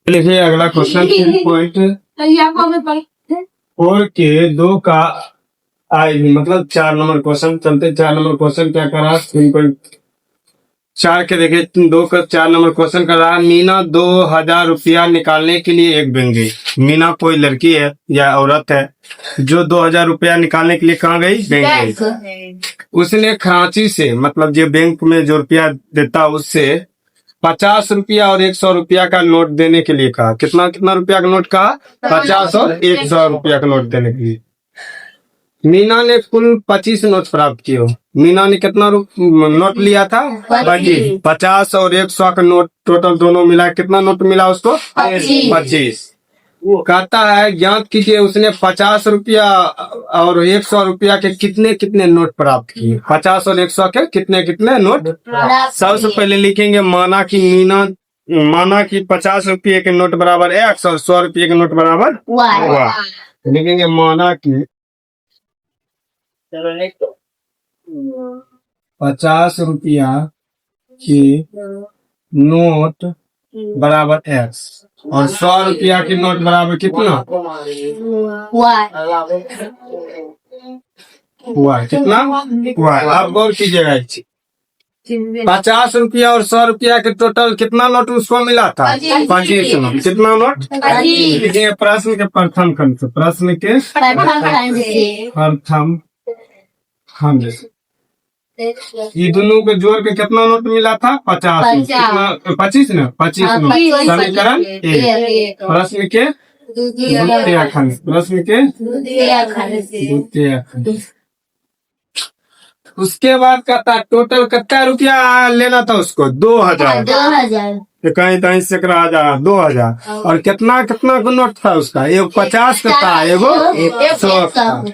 लिखिए अगला question point 4 के 2 का आई मतलब 4 नंबर क्वेश्चन चलते। 4 नंबर क्वेश्चन क्या करा 3.4 के देखिए 2 का 4 नंबर क्वेश्चन कर रहा है। मीना 2000 रुपया निकालने के लिए एक बैंक गई। मीना कोई लड़की है या औरत है जो 2000 रुपया निकालने के लिए कहाँ गई? बैंक गई। उसने कराची से मतलब जो बैंक में जो रुपया देता उससे 50 रुपया और 100 रुपया का नोट देने के लिए कहा। कितना कितना रुपया का नोट कहा? 50 और 100 रुपया का नोट देने के लिए। मीना ने कुल 25 नोट प्राप्त किए। मीना ने कितना नोट लिया था? 25। 50 और 100 का नोट टोटल दोनों मिला कितना नोट मिला उसको? 25। कहता है ज्ञात कीजिए उसने 50 रुपया और 100 रुपया के कितने कितने नोट प्राप्त किए। 50 और 100 के कितने कितने नोट? सबसे पहले लिखेंगे माना कि 50 रुपये के नोट बराबर एक्स और 100 रुपये के नोट बराबर वाई। लिखेंगे माना कि 50 रुपया के नोट बराबर एक्स और 100 रुपया की नोट बराबर कितना? वाई। कितना? वाई। आप गौर कीजिएगा 50 रुपया और 100 रुपया के टोटल कितना नोट उसको मिला था? 25 नोट। कितना नोट? देखिए प्रश्न के प्रथम खंड से प्रश्न के प्रथम खंड से ये दोनों के जोड़ के कितना नोट मिला था? 50। कितना? 25 ना? 25 नोट। समीकरण 1। प्रश्न के द्वितीय खंड। प्रश्न के द्वितीय खंड। उसके बाद कहता टोटल कितना रुपया लेना था उसको? 2000। कहीं कहीं से 2000 और कितना कितना का नोट था उसका? एगो 50 का था एगो 100 का।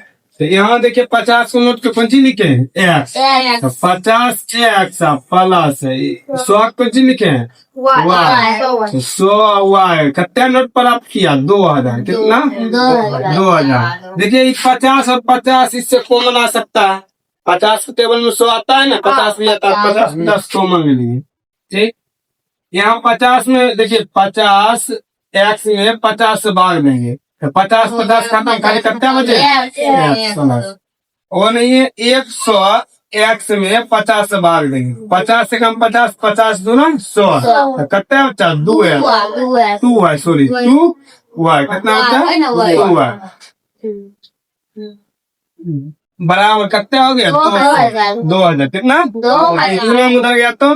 तो यहाँ देखिए 50 को नोट के पंची लिखे एक्स। 50 एक्स प्लस 100 पंची लिखे वाई। 100 वाई कितना नोट प्राप्त किया? 2000। कितना? 2000। देखिए 50 और 50 इससे कॉमन आ सकता है। 50 के टेबल में 100 आता है ना? 50 भी आता है। 50 10 कॉमन ले लीजिए। ठीक। यहाँ 50 में देखिए 50 एक्स में 50 से भाग देंगे 50 खत्म खाली कितना बचे? वो नहीं है 100 एक्स में 50 से भाग देंगे 50 से कम 50 50 दूना 100 कितना बचा? 2 है सॉरी 2 वाई। कितना बचा? 2 वाई बराबर कितना हो गया? 2000। कितना? उधर गया तो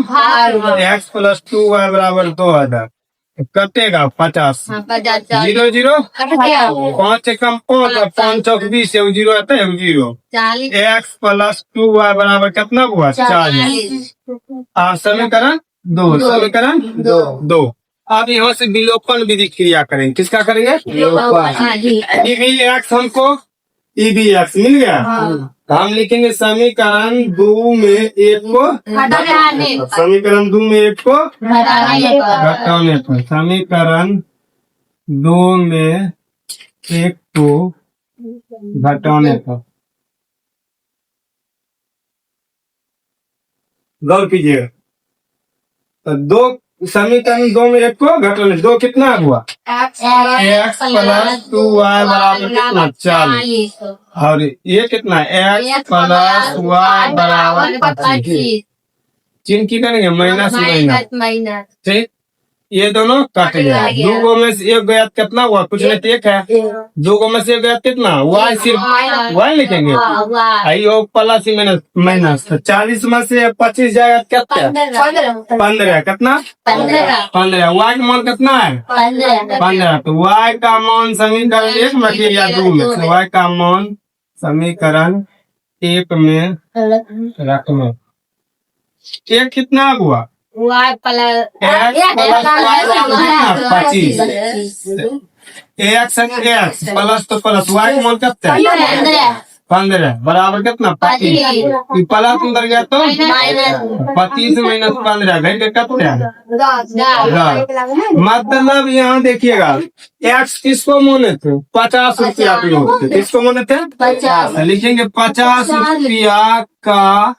एक्स प्लस 2 वाई बराबर 2000 कटेगा 50। 0 0 5 से कम 5 और 5 चौक 20 जीरो आता है 0। एक्स प्लस 2 वाई बराबर कितना हुआ? 40। समीकरण 2। समीकरण 2। अब यहाँ से विलोपन विधि क्रिया करेंगे। किसका करेंगे? एक्स हमको एक्स मिल गया। हम लिखेंगे समीकरण 2 में 1 को समीकरण 2 में 1 को घटाने पर। समीकरण 2 में 1 को घटाने पर गौर कीजिएगा। तो 2 समीकरण 2 में 1 को घटाने 2 कितना हुआ? एक्स प्लस 2 वाई बराबर कितना? 40। और ये कितना? एक्स प्लस वाई बराबर 25। चिन्ह की करेंगे माइनस। ठीक। ये दोनों कट गया। 2 में से 1 गया कितना हुआ? कुछ नहीं 1 है। 2 में से 1 गया कितना? वाई। सिर्फ वाई लिखेंगे। आइयो प्लस ही माइनस। 40 में से 25 जाएगा कितना? 15। कितना? 15। वाई का मान कितना है? 15। तो वाई का मान समीकरण 1 में या 2 में? वाई का मान समीकरण 1 में रखना। 1 कितना हुआ? 25। एक्स प्लस तो प्लस वाई मान कितना है? 15 बराबर कितना? 25। प्लस अंदर गया तो 25 माइनस 15 घंटे कितना? मतलब यहाँ देखिएगा एक्स किसको माने थे? 50 रुपया के नोट थे। किसको माने थे? 50। लिखेंगे 50 रुपया का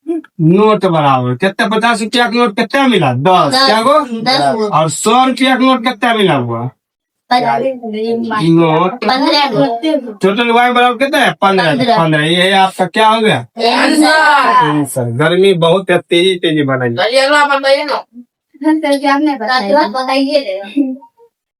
नोट बराबर कितना 50 रुपया का नोट कितना मिला 10 क्या गो 10 और 100 रुपया का नोट कितना मिला हुआ नोट 15 टोटल वाई बराबर कितना है 15 ये आपका क्या हो गया आंसर। गर्मी बहुत है तेजी तेजी बनाइए बताइए